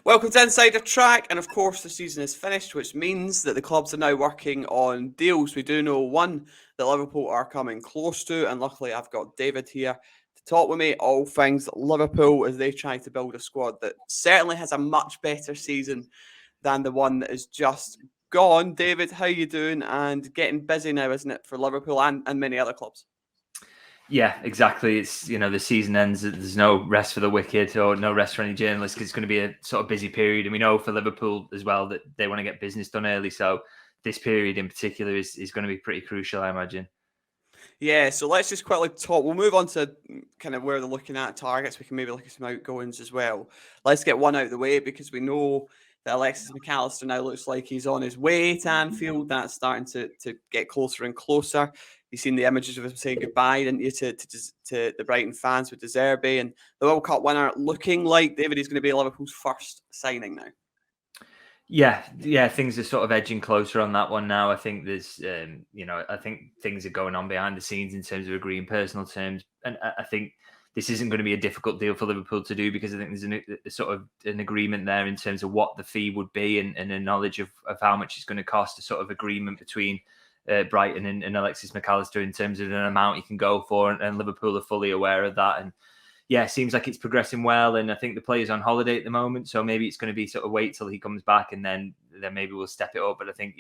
Welcome to Inside the Track, and of course the season is finished, which means that the clubs are now working on deals. We do know one that Liverpool are coming close to, and luckily I've got David here to talk with me all things Liverpool as they try to build a squad that certainly has a much better season than the one that is just gone. David, how you doing? And getting busy now, isn't it, for Liverpool and many other clubs? Yeah, exactly. It's, the season ends. There's no rest for the wicked or no rest for any journalists because it's going to be a sort of busy period. And we know for Liverpool as well that they want to get business done early. So this period in particular is going to be pretty crucial, I imagine. Yeah, so let's just quickly talk. We'll move on to kind of where they're looking at targets. We can maybe look at some outgoings as well. Let's get one out of the way because we know that Alexis McAllister now looks like he's on his way to Anfield. That's starting to get closer and closer. You've seen the images of him saying goodbye, didn't you, to the Brighton fans with De Zerbi, and the World Cup winner looking like David is going to be Liverpool's first signing now. Yeah, things are sort of edging closer on that one now. I think there's, I think things are going on behind the scenes in terms of agreeing personal terms, and I think this isn't going to be a difficult deal for Liverpool to do because I think there's a sort of an agreement there in terms of what the fee would be and a knowledge of how much it's going to cost. A sort of agreement between Brighton and Alexis McAllister in terms of an amount you can go for, and Liverpool are fully aware of that. And yeah, it seems like it's progressing well, and I think the player's on holiday at the moment, so maybe it's going to be sort of wait till he comes back, and then maybe we'll step it up. But I think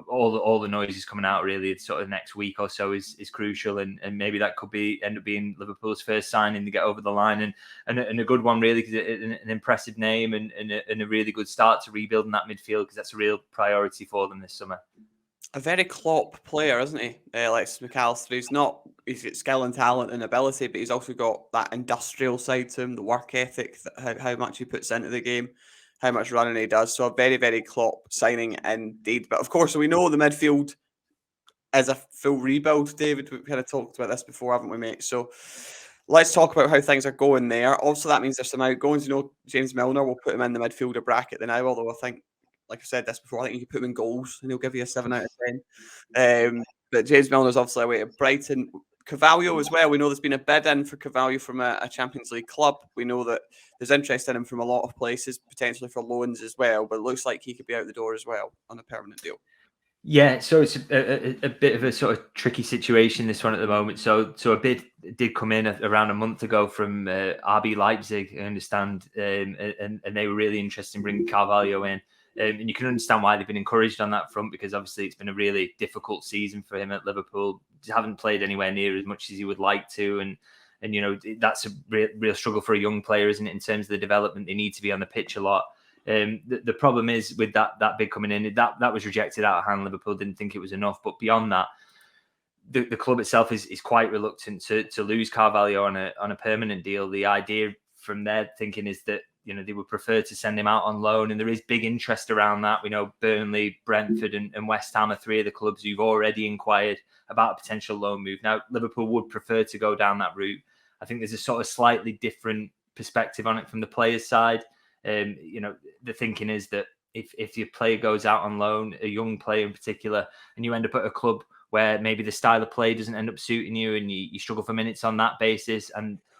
all the noise is coming out really sort of next week or so is crucial, and maybe that could end up being Liverpool's first signing to get over the line, and a good one really, because an impressive name and a really good start to rebuilding that midfield, because that's a real priority for them this summer. A very Klopp player, isn't he? Alexis McAllister. He's got skill and talent and ability, but he's also got that industrial side to him, the work ethic, how much he puts into the game, how much running he does. So a very, very Klopp signing indeed. But of course, we know the midfield is a full rebuild, David. We've kind of talked about this before, haven't we, mate? So let's talk about how things are going there. Also, that means there's some outgoings. James Milner, will put him in the midfielder bracket now, although I think, like I said this before, I think you can put him in goals and he'll give you a 7 out of 10. But James Milner's obviously away at Brighton. Cavallo as well. We know there's been a bid in for Cavallo from a Champions League club. We know that there's interest in him from a lot of places, potentially for loans as well. But it looks like he could be out the door as well on a permanent deal. Yeah, so it's a bit of a sort of tricky situation, this one at the moment. So a bid did come in around a month ago from RB Leipzig, I understand, and they were really interested in bringing Carvalho in. And you can understand why they've been encouraged on that front, because obviously it's been a really difficult season for him at Liverpool. He haven't played anywhere near as much as he would like to, and that's a real struggle for a young player, isn't it? In terms of the development, they need to be on the pitch a lot. The problem is with that bid coming in, that was rejected out of hand. Liverpool didn't think it was enough, but beyond that, the club itself is quite reluctant to lose Carvalho on a permanent deal. The idea from their thinking is that they would prefer to send him out on loan, and there is big interest around that. We know Burnley, Brentford, and West Ham are three of the clubs who've already inquired about a potential loan move. Now, Liverpool would prefer to go down that route. I think there's a sort of slightly different perspective on it from the players' side. The thinking is that if your player goes out on loan, a young player in particular, and you end up at a club where maybe the style of play doesn't end up suiting you, and you struggle for minutes on that basis,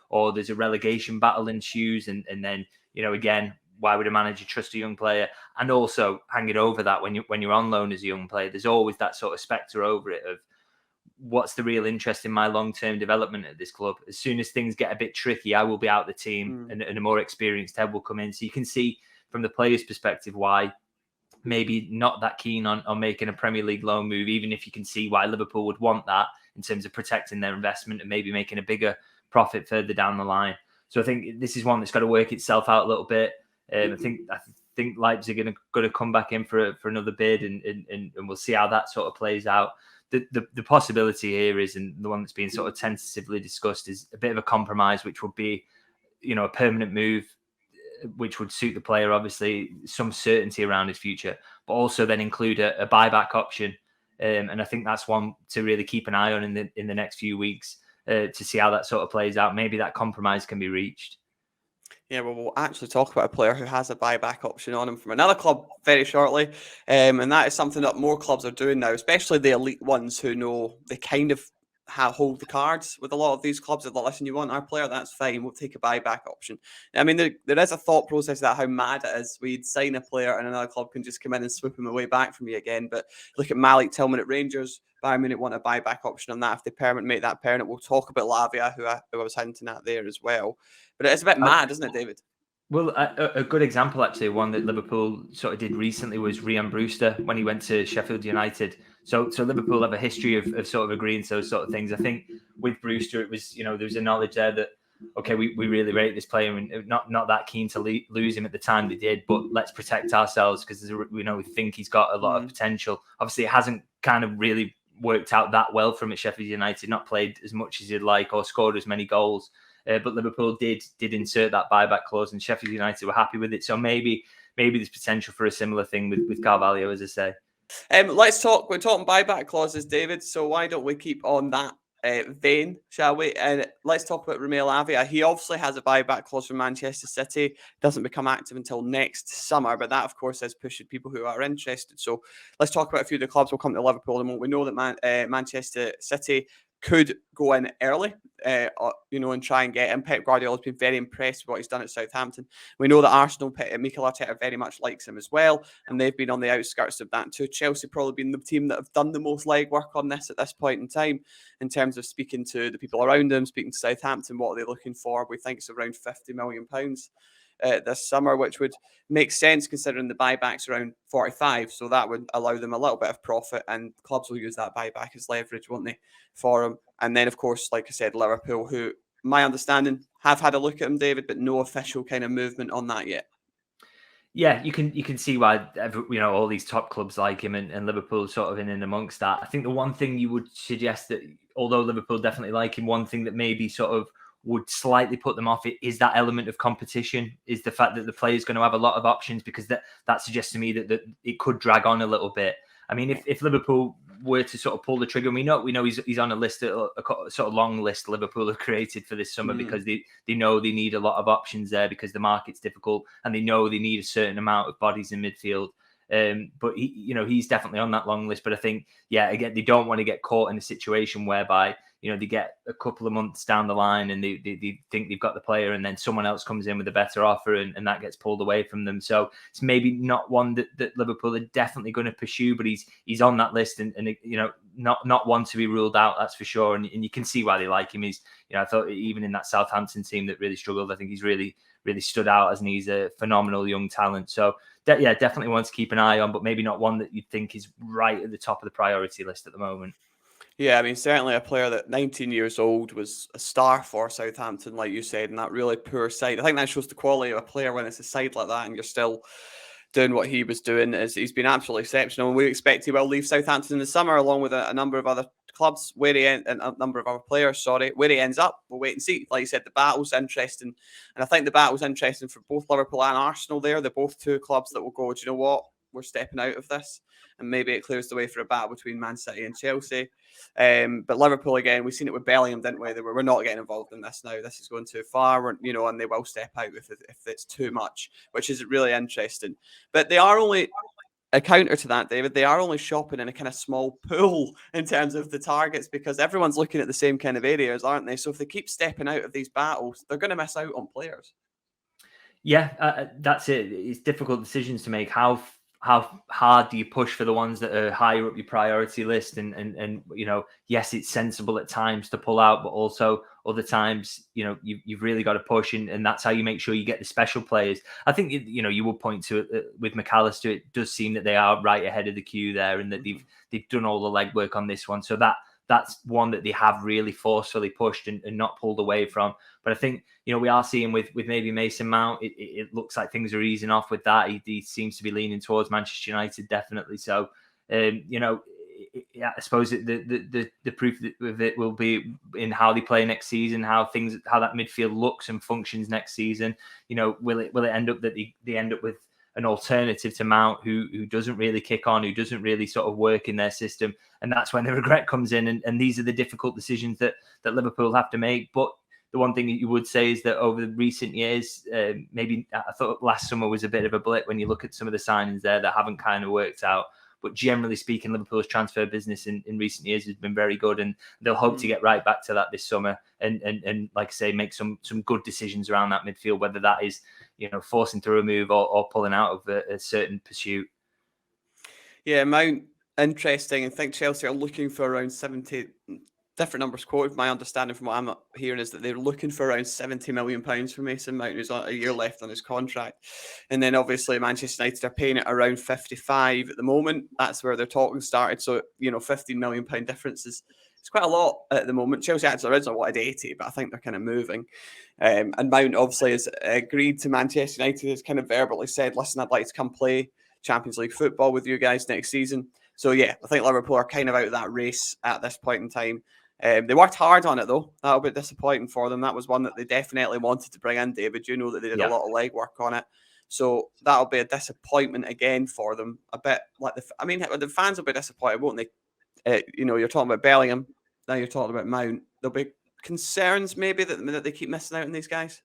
or there's a relegation battle ensues, and then again, why would a manager trust a young player? And also hanging over that when you're on loan as a young player, there's always that sort of spectre over it of what's the real interest in my long-term development at this club. As soon as things get a bit tricky, I will be out the team, and a more experienced head will come in. So you can see from the player's perspective why maybe not that keen on making a Premier League loan move, even if you can see why Liverpool would want that in terms of protecting their investment and maybe making a bigger profit further down the line. So I think this is one that's got to work itself out a little bit. I think Leipzig are going to come back in for another bid, and we'll see how that sort of plays out. The possibility here is, and the one that's being sort of tentatively discussed, is a bit of a compromise, which would be, a permanent move, which would suit the player, obviously, some certainty around his future, but also then include a buyback option. And I think that's one to really keep an eye on in the next few weeks to see how that sort of plays out. Maybe that compromise can be reached. Yeah, well, we'll actually talk about a player who has a buyback option on him from another club very shortly. And that is something that more clubs are doing now, especially the elite ones who know they kind of hold the cards with a lot of these clubs. That, listen, you want our player, that's fine, we'll take a buyback option. I mean, there is a thought process that how mad it is. We'd sign a player and another club can just come in and swoop him away back from you again. But look at Malik Tillman at Rangers. Bayern Munich want a buyback option on that. If they make that permanent, we'll talk about Lavia, who I was hinting at there as well. But it's a bit mad, isn't it, David? Well, a good example, actually, one that Liverpool sort of did recently was Ryan Brewster when he went to Sheffield United. So Liverpool have a history of sort of agreeing to those sort of things. I think with Brewster, it was, there was a knowledge there that, okay, we really rate this player and not that keen to lose him at the time they did, but let's protect ourselves because we think he's got a lot of potential. Obviously, it hasn't kind of really worked out that well for him at Sheffield United, not played as much as he'd like or scored as many goals. But Liverpool did insert that buyback clause, and Sheffield United were happy with it. So maybe there's potential for a similar thing with Carvalho, as I say. Let's talk. We're talking buyback clauses, David. So why don't we keep on that vein, shall we? And let's talk about Romeo Lavia. He obviously has a buyback clause from Manchester City. Doesn't become active until next summer, but that, of course, is pushing people who are interested. So let's talk about a few of the clubs. We'll come to Liverpool in a moment. We know that Manchester City could go in early, and try and get him. Pep Guardiola has been very impressed with what he's done at Southampton. We know that Arsenal, Mikel Arteta very much likes him as well, and they've been on the outskirts of that too. Chelsea probably been the team that have done the most legwork on this at this point in time, in terms of speaking to the people around them, speaking to Southampton, what are they looking for? We think it's around £50 million. This summer, which would make sense considering the buyback's around 45. So that would allow them a little bit of profit, and clubs will use that buyback as leverage, won't they, for him? And then, of course, like I said, Liverpool, who, my understanding, have had a look at him, David, but no official kind of movement on that yet. Yeah, you can see why all these top clubs like him, and Liverpool sort of in and amongst that. I think the one thing you would suggest that, although Liverpool definitely like him, one thing that maybe sort of would slightly put them off it is that element of competition, is the fact that the player is going to have a lot of options, because that suggests to me that it could drag on a little bit. I mean, if Liverpool were to sort of pull the trigger, we know he's on a list, a sort of long list Liverpool have created for this summer, because they know they need a lot of options there because the market's difficult, and they know they need a certain amount of bodies in midfield. But he's definitely on that long list. But I think, again, they don't want to get caught in a situation whereby they get a couple of months down the line and they think they've got the player, and then someone else comes in with a better offer and that gets pulled away from them. So it's maybe not one that Liverpool are definitely going to pursue, but he's on that list, and not one to be ruled out, that's for sure. And you can see why they like him. He's, I thought even in that Southampton team that really struggled, I think he's really stood out, as he's a phenomenal young talent. So definitely one to keep an eye on, but maybe not one that you'd think is right at the top of the priority list at the moment. Yeah, I mean, certainly a player that 19 years old was a star for Southampton, like you said, in that really poor side. I think that shows the quality of a player when it's a side like that and you're still doing what he was doing. He's been absolutely exceptional, and we expect he will leave Southampton in the summer, along with a number of other clubs, and a number of other players. Where he ends up, we'll wait and see. Like you said, the battle's interesting, and I think the battle's interesting for both Liverpool and Arsenal. They're both two clubs that will go, do you know what? We're stepping out of this, and maybe it clears the way for a battle between Man City and Chelsea. But Liverpool, again, we've seen it with Bellingham, didn't we? We're not getting involved in this now. This is going too far, and they will step out if it's too much, which is really interesting. But they are only a counter to that, David. They are only shopping in a kind of small pool in terms of the targets, because everyone's looking at the same kind of areas, aren't they? So if they keep stepping out of these battles, they're going to miss out on players. Yeah, that's it. It's difficult decisions to make. How hard do you push for the ones that are higher up your priority list? And yes, it's sensible at times to pull out, but also other times, you've really got to push, and that's how you make sure you get the special players. I think you will point to it with McAllister. It does seem that they are right ahead of the queue there, and that they've done all the legwork on this one. So that's one that they have really forcefully pushed and not pulled away from. But I think, we are seeing with maybe Mason Mount, it looks like things are easing off with that. He seems to be leaning towards Manchester United, definitely. So, I suppose the proof of it will be in how they play next season, how that midfield looks and functions next season. Will it end up that they end up with an alternative to Mount who doesn't really kick on, who doesn't really sort of work in their system, and that's when the regret comes in. And these are the difficult decisions that Liverpool have to make. But the one thing that you would say is that over the recent years, maybe I thought last summer was a bit of a blip when you look at some of the signings there that haven't kind of worked out. But generally speaking, Liverpool's transfer business in recent years has been very good, and they'll hope to get right back to that this summer and like I say, make some good decisions around that midfield, whether that is, forcing through a move or pulling out of a certain pursuit. Yeah, Mount, interesting. I think Chelsea are looking for around 70, different numbers quoted. My understanding from what I'm hearing is that they're looking for around £70 million for Mason Mount, who's got a year left on his contract. And then obviously Manchester United are paying it around 55 at the moment. That's where their talking started. So, £15 million difference is it's quite a lot at the moment. Chelsea actually originally wanted 80, but I think they're kind of moving. And Mount obviously has agreed to Manchester United, has kind of verbally said, listen, I'd like to come play Champions League football with you guys next season. So yeah, I think Liverpool are kind of out of that race at this point in time. They worked hard on it though. That'll be disappointing for them. That was one that they definitely wanted to bring in, David. You know that they did a lot of legwork on it. So that'll be a disappointment again for them. A bit like the fans will be disappointed, won't they? You're talking about Bellingham, now you're talking about Mount. There'll be concerns maybe that they keep missing out on these guys.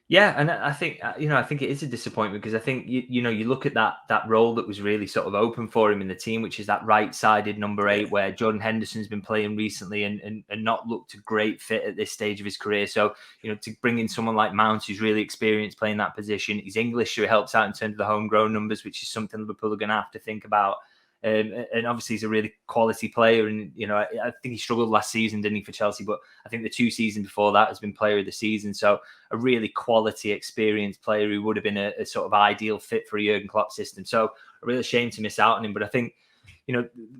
Yeah, and I think I think it is a disappointment because I think you look at that role that was really sort of open for him in the team, which is that right-sided number 8, where Jordan Henderson's been playing recently and not looked a great fit at this stage of his career. So to bring in someone like Mount, who's really experienced playing that position, he's English, so it helps out in terms of the homegrown numbers, which is something Liverpool are going to have to think about. And obviously he's a really quality player, and I think he struggled last season, didn't he, for Chelsea? But I think the 2 seasons before that has been player of the season. So a really quality, experienced player who would have been a sort of ideal fit for a Jurgen Klopp system. So a real shame to miss out on him. But I think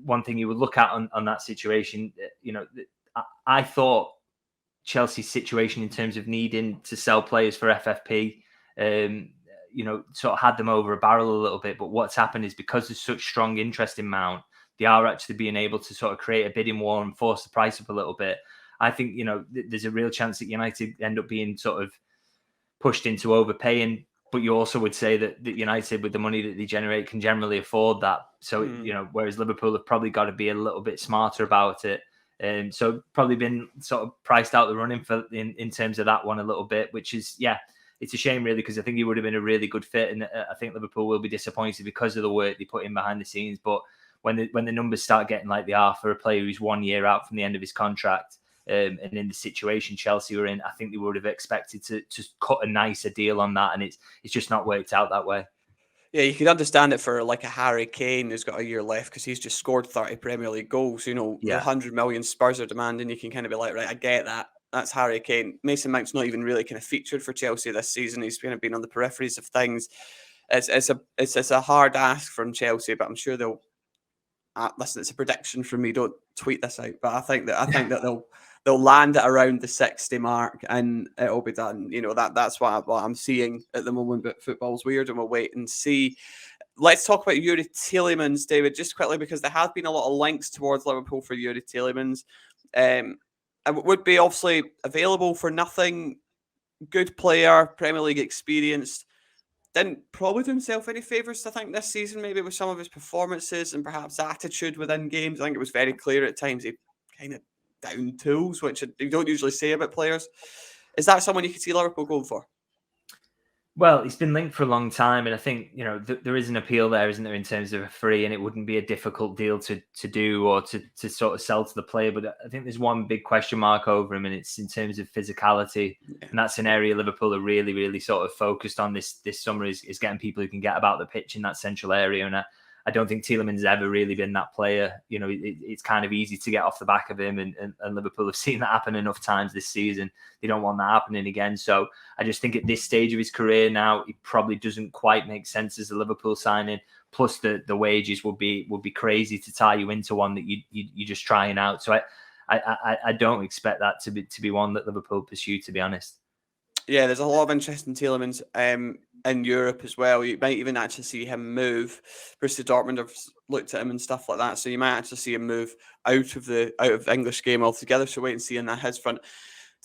one thing you would look at on that situation, I thought Chelsea's situation in terms of needing to sell players for FFP. Sort of had them over a barrel a little bit. But what's happened is because there's such strong interest in Mount, they are actually being able to sort of create a bidding war and force the price up a little bit. I think, there's a real chance that United end up being sort of pushed into overpaying. But you also would say that United, with the money that they generate, can generally afford that. So, whereas Liverpool have probably got to be a little bit smarter about it. So probably been sort of priced out the running for in terms of that one a little bit, which is, it's a shame, really, because I think he would have been a really good fit, and I think Liverpool will be disappointed because of the work they put in behind the scenes. But when the numbers start getting like they are for a player who's 1 year out from the end of his contract, and in the situation Chelsea were in, I think they would have expected to cut a nicer deal on that, and it's just not worked out that way. Yeah, you could understand it for like a Harry Kane who's got a year left because he's just scored 30 Premier League goals. The 100 million Spurs are demanding, you can kind of be like, right, I get that. That's Harry Kane. Mason Mount's not even really kind of featured for Chelsea this season. He's kind of been on the peripheries of things. It's a hard ask from Chelsea, but I'm sure they'll. Listen, it's a prediction from me. Don't tweet this out, but I think that they'll land at around the 60 mark and it'll be done. That's what I'm seeing at the moment. But football's weird, and we'll wait and see. Let's talk about Youri Tielemans, David, just quickly, because there have been a lot of links towards Liverpool for Youri Tielemans. It would be obviously available for nothing. Good player, Premier League experienced. Didn't probably do himself any favours, I think, this season, maybe with some of his performances and perhaps attitude within games. I think it was very clear at times he kind of down tools, which you don't usually say about players. Is that someone you could see Liverpool going for? Well, it's been linked for a long time, and I think there is an appeal there, isn't there, in terms of a free, and it wouldn't be a difficult deal to do or to sort of sell to the player. But I think there's one big question mark over him, and it's in terms of physicality, and that's an area Liverpool are really, really sort of focused on this summer is getting people who can get about the pitch in that central area. And I don't think Tielemans has ever really been that player. It's kind of easy to get off the back of him, and Liverpool have seen that happen enough times this season. They don't want that happening again. So I just think at this stage of his career now, it probably doesn't quite make sense as a Liverpool signing. Plus the wages would be crazy to tie you into one that you just trying out. So I don't expect that to be one that Liverpool pursue, to be honest. Yeah, there's a lot of interest in Tielemans in Europe as well. You might even actually see him move. Borussia Dortmund have looked at him and stuff like that, so you might actually see him move out of the English game altogether. So wait and see on that his front.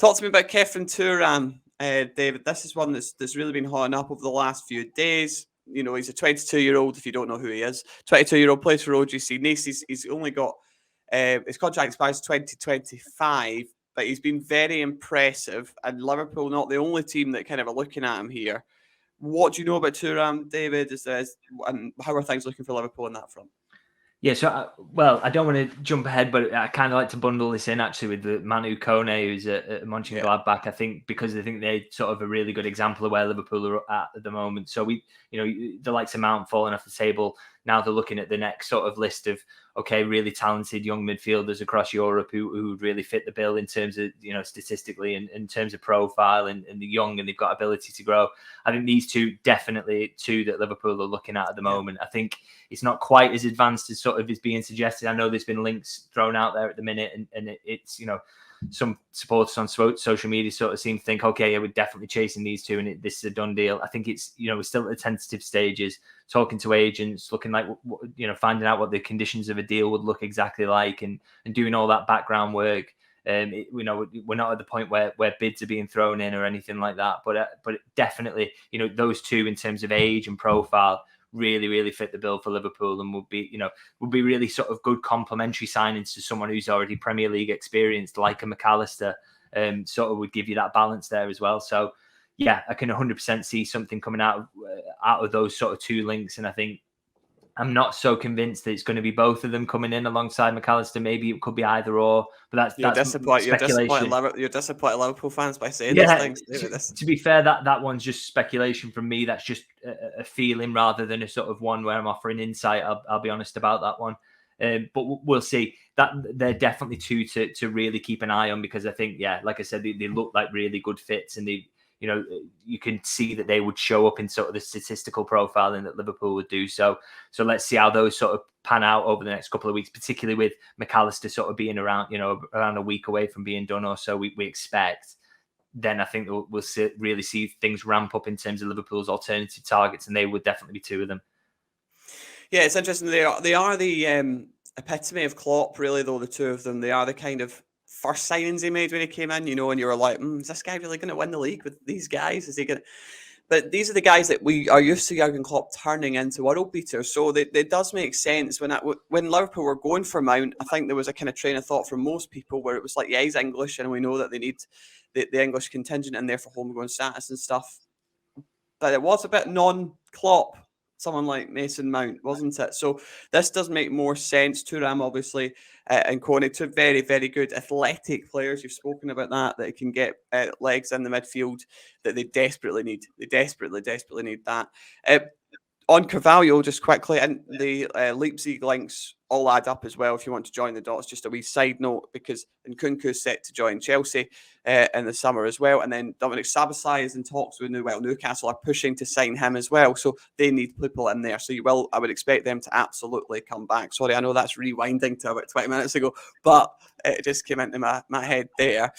Talk to me about Kefren Turan, David. This is one that's really been hotting up over the last few days. He's a 22-year-old. If you don't know who he is, 22-year-old, plays for OGC Nice. He's only got his contract expires 2025. But he's been very impressive, and Liverpool not the only team that kind of are looking at him here. What do you know about Thuram, David? And how are things looking for Liverpool on that front? Yeah, so well, I don't want to jump ahead, but I kind of like to bundle this in actually with the Manu Kone, who's at Mönchengladbach. I think because they think they're sort of a really good example of where Liverpool are at the moment. So the likes of Mount falling off the table. Now they're looking at the next sort of list of really talented young midfielders across Europe who would really fit the bill in terms of statistically and in terms of profile and the young, and they've got ability to grow. I think these two definitely two that Liverpool are looking at the moment. I think it's not quite as advanced as sort of is being suggested. I know there's been links thrown out there at the minute, and it's some supporters on social media sort of seem to think, okay, yeah, we're definitely chasing these two, and this is a done deal. I think it's we're still at the tentative stages, talking to agents, looking like finding out what the conditions of a deal would look exactly like, and doing all that background work. We're not at the point where bids are being thrown in or anything like that, but definitely those two in terms of age and profile really fit the bill for Liverpool, and would be really sort of good complementary signings to someone who's already Premier League experienced, like a McAllister. Sort of would give you that balance there as well. So yeah, I can 100% see something coming out of those sort of two links, and I think I'm not so convinced that it's going to be both of them coming in alongside McAllister. Maybe it could be either or, but that's speculation. You're disappointed Liverpool fans by saying Yeah, those things. To be fair, that one's just speculation from me. That's just a feeling rather than a sort of one where I'm offering insight. I'll be honest about that one. But we'll see. That they're definitely two to really keep an eye on, because I think, yeah, like I said, they look like really good fits, and you can see that they would show up in sort of the statistical profiling that Liverpool would do. So let's see how those sort of pan out over the next couple of weeks, particularly with McAllister sort of being around a week away from being done, or so we expect. Then I think we'll really see things ramp up in terms of Liverpool's alternative targets, and they would definitely be two of them. Yeah, it's interesting. They are the epitome of Klopp, really, though, the two of them. They are the kind of first signings he made when he came in, and you were like, is this guy really going to win the league with these guys? Is he going to... But these are the guys that we are used to Jurgen Klopp turning into world beaters. So it does make sense. When Liverpool were going for Mount, I think there was a kind of train of thought from most people where it was like, yeah, he's English, and we know that they need the English contingent in there for homegrown status and stuff. But it was a bit non-Klopp, someone like Mason Mount, wasn't it? So this does make more sense. Thuram, obviously, and Kone, two very, very good athletic players. You've spoken about that can get legs in the midfield that they desperately need. They desperately need that. On Carvalho, just quickly, and the Leipzig links all add up as well if you want to join the dots. Just a wee side note, because Nkunku's set to join Chelsea in the summer as well. And then Dominic Sabasai is in talks with Newcastle are pushing to sign him as well. So they need people in there. So I would expect them to absolutely come back. Sorry, I know that's rewinding to about 20 minutes ago, but it just came into my head there.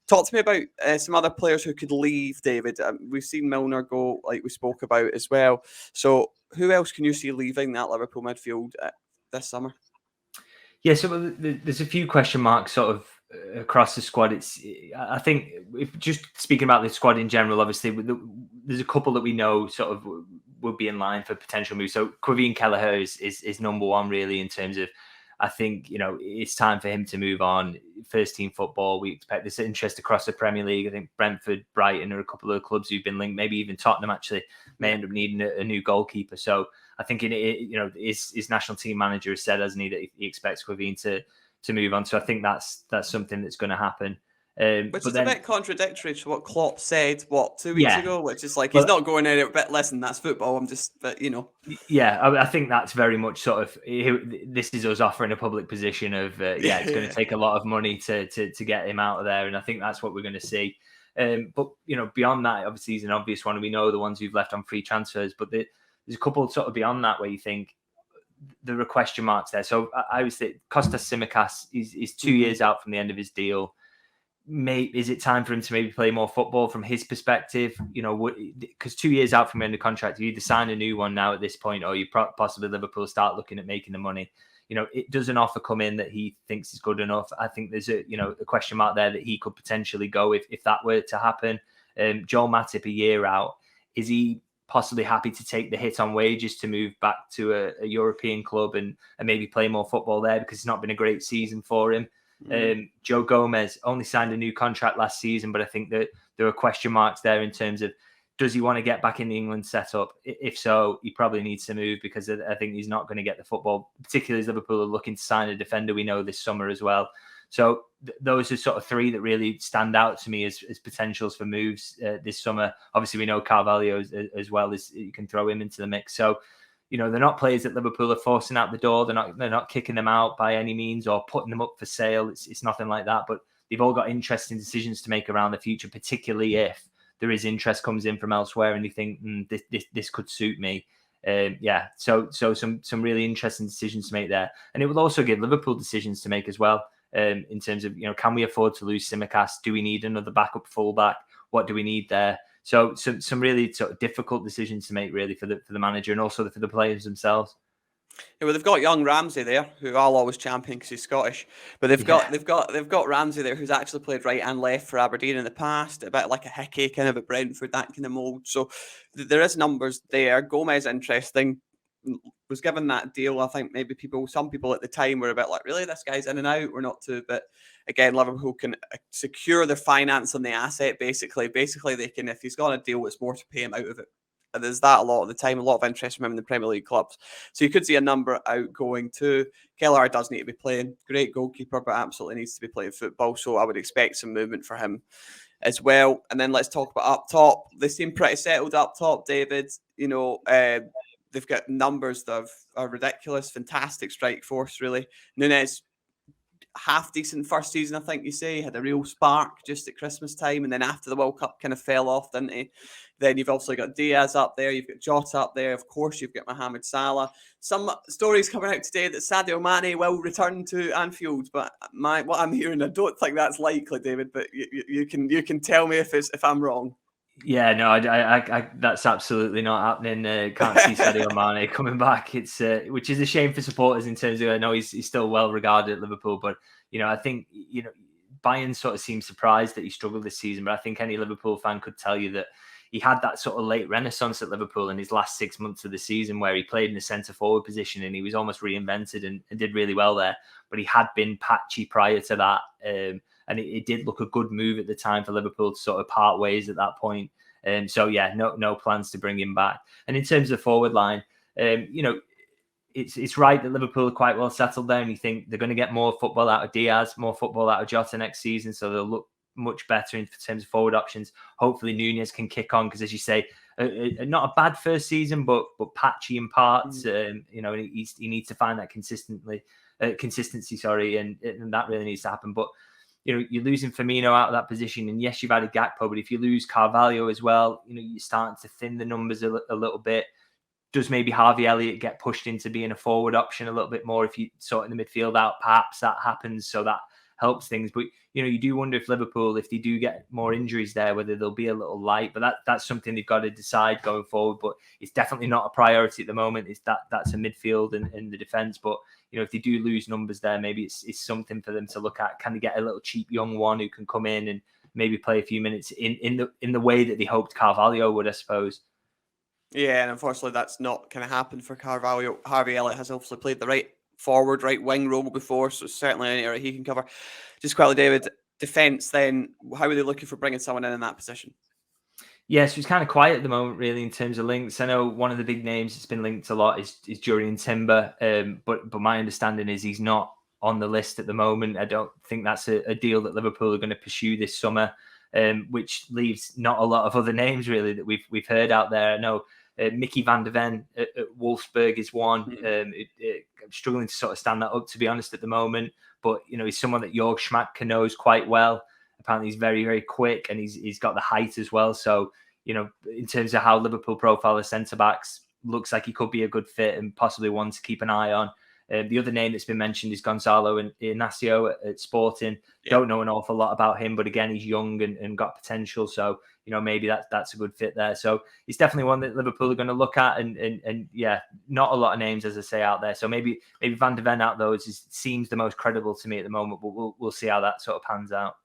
Talk to me about some other players who could leave, David. We've seen Milner go, like we spoke about as well. So who else can you see leaving that Liverpool midfield this summer? Yeah, so there's a few question marks sort of across the squad. I think, if just speaking about the squad in general, obviously there's a couple that we know sort of would be in line for potential moves. So Kevin Kelleher is number one, really, in terms of, I think, it's time for him to move on. First team football, we expect this interest across the Premier League. I think Brentford, Brighton are a couple of clubs who've been linked. Maybe even Tottenham actually may end up needing a new goalkeeper. So I think his national team manager has said, hasn't he, that he expects Kevin to move on. So I think that's something that's going to happen. Which is a bit contradictory to what Klopp said, 2 weeks ago, which is like, he's not going anywhere. But listen, that's football. Yeah, I think that's very much sort of, this is us offering a public position of, it's going to take a lot of money to get him out of there. And I think that's what we're going to see. But, beyond that, obviously he's an obvious one. We know the ones who've left on free transfers, but there's a couple sort of beyond that where you think there are question marks there. So I would say Kostas Tsimikas is 2 years out from the end of his deal. Is it time for him to maybe play more football from his perspective? Because 2 years out from the end of contract, you either sign a new one now at this point, or you possibly Liverpool start looking at making the money. It does an offer come in that he thinks is good enough. I think there's a question mark there that he could potentially go if that were to happen. Joel Matip, a year out, is he possibly happy to take the hit on wages to move back to a European club and maybe play more football there, because it's not been a great season for him? Joe Gomez only signed a new contract last season, but I think that there are question marks there in terms of, Does he want to get back in the England setup? If so, he probably needs to move, because I think he's not going to get the football, particularly as Liverpool are looking to sign a defender, we know, this summer as well. So those are sort of three that really stand out to me as potentials for moves this summer. Obviously, we know Carvalho as well, as you can throw him into the mix. So, they're not players that Liverpool are forcing out the door. They're not kicking them out by any means or putting them up for sale. It's nothing like that. But they've all got interesting decisions to make around the future, particularly if there is interest comes in from elsewhere and you think this could suit me. So some really interesting decisions to make there, and it will also give Liverpool decisions to make as well. In terms of, can we afford to lose Tsimikas? Do we need another backup fullback? What do we need there? So some really sort of difficult decisions to make, really, for the manager and also for the players themselves. Yeah, well, they've got young Ramsey there, who I'll always champion because he's Scottish. But they've got Ramsey there, who's actually played right and left for Aberdeen in the past, a bit like a Hickey, kind of a Brentford, that kind of mould. So there is numbers there. Gomez, interesting, was given that deal. I think maybe some people at the time were a bit like, really, this guy's in and out. We're not too. But again, Liverpool can secure their finance on the asset. Basically, they can, if he's got a deal, it's more to pay him out of it. There's that a lot of the time, a lot of interest from him in the Premier League clubs. So you could see a number outgoing too. Kelleher does need to be playing. Great goalkeeper, but absolutely needs to be playing football. So I would expect some movement for him as well. And then let's talk about up top. They seem pretty settled up top, David. They've got numbers that are ridiculous. Fantastic strike force, really. Núñez, half decent first season, I think you say. Had a real spark just at Christmas time, and then after the World Cup kind of fell off, didn't he? Then you've also got Diaz up there, you've got Jota up there, of course you've got Mohamed Salah. Some stories coming out today that Sadio Mane will return to Anfield, but what I'm hearing, I don't think that's likely, David. But you can tell me if I'm wrong. Yeah, no, I that's absolutely not happening. Can't see Sadio Mane coming back. It's which is a shame for supporters in terms of, I know he's still well regarded at Liverpool, but I think Bayern sort of seemed surprised that he struggled this season. But I think any Liverpool fan could tell you that he had that sort of late renaissance at Liverpool in his last 6 months of the season, where he played in the centre forward position and he was almost reinvented and did really well there. But he had been patchy prior to that. And it did look a good move at the time for Liverpool to sort of part ways at that point. So yeah, no plans to bring him back. And in terms of the forward line, it's right that Liverpool are quite well settled there, and you think they're going to get more football out of Diaz, more football out of Jota next season, so they'll look much better in terms of forward options. Hopefully Núñez can kick on, because as you say, not a bad first season, but patchy in parts. He needs to find that consistency, and that really needs to happen. But you're losing Firmino out of that position, and yes, you've added Gakpo, but if you lose Carvalho as well, you're starting to thin the numbers a little bit. Does maybe Harvey Elliott get pushed into being a forward option a little bit more if you sort in the midfield out? Perhaps that happens, so that helps things. But you do wonder if Liverpool, if they do get more injuries there, whether they'll be a little light. But that's something they've got to decide going forward. But it's definitely not a priority at the moment. That's a midfield and the defence. But if they do lose numbers there, maybe it's something for them to look at. Can they get a little cheap young one who can come in and maybe play a few minutes in the way that they hoped Carvalho would, I suppose? Yeah, and unfortunately that's not going to happen for Carvalho. Harvey Elliott has obviously played the right forward, right wing role before, so certainly an area he can cover. Just quickly, David, defence then, how are they looking for bringing someone in that position? Yes, it's kind of quiet at the moment, really, in terms of links. I know one of the big names that's been linked a lot is Jurriën Timber, but my understanding is he's not on the list at the moment. I don't think that's a deal that Liverpool are going to pursue this summer, which leaves not a lot of other names really that we've heard out there. I know Mickey van der Ven at Wolfsburg is one. I'm struggling to sort of stand that up, to be honest, at the moment. But he's someone that Jörg Schmadtke knows quite well. Apparently, he's very, very quick, and he's got the height as well. So, in terms of how Liverpool profile the centre backs, looks like he could be a good fit and possibly one to keep an eye on. The other name that's been mentioned is Gonzalo Inacio at Sporting. Yeah. Don't know an awful lot about him, but again, he's young and got potential. So, maybe that's a good fit there. So it's definitely one that Liverpool are going to look at. And yeah, not a lot of names, as I say, out there. So maybe Van der Ven out those seems the most credible to me at the moment, but we'll see how that sort of pans out.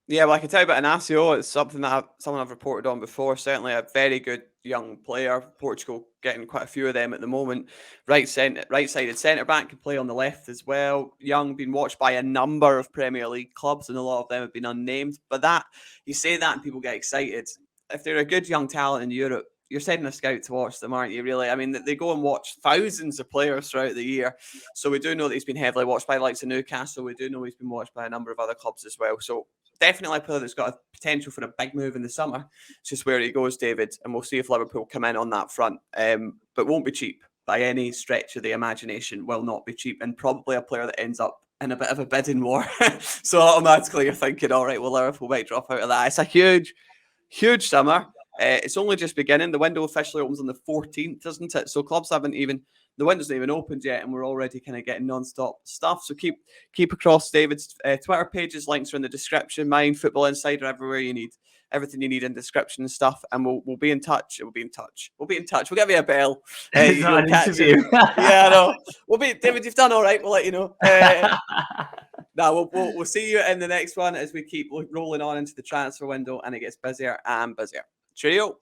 Yeah, well, I can tell you about Inacio. It's something that someone I've reported on before. Certainly a very good young player. Portugal getting quite a few of them at the moment. Right-sided centre-back, can play on the left as well. Young, been watched by a number of Premier League clubs, and a lot of them have been unnamed. But that, you say that and people get excited. if they're a good young talent in Europe, you're sending a scout to watch them, aren't you? Really? I mean, they go and watch thousands of players throughout the year. So we do know that he's been heavily watched by the likes of Newcastle. We do know he's been watched by a number of other clubs as well. So definitely a player that's got a potential for a big move in the summer. It's just where he goes, David, and we'll see if Liverpool come in on that front. But won't be cheap by any stretch of the imagination. Will not be cheap, and probably a player that ends up in a bit of a bidding war. So automatically you're thinking, all right, well, Liverpool might drop out of that. It's a huge summer. It's only just beginning. The window officially opens on the 14th, isn't it? So clubs haven't even, the window's not even opened yet, and we're already kind of getting non-stop stuff. So keep across David's Twitter pages. Links are in the description. Mine, Football Insider, everywhere you need. Everything you need in description and stuff. And we'll be in touch. We'll be in touch. We'll give you a bell. It's not an interview. Yeah, I know. David, you've done all right. We'll let you know. We'll see you in the next one as we keep rolling on into the transfer window and it gets busier and busier. Cheerio.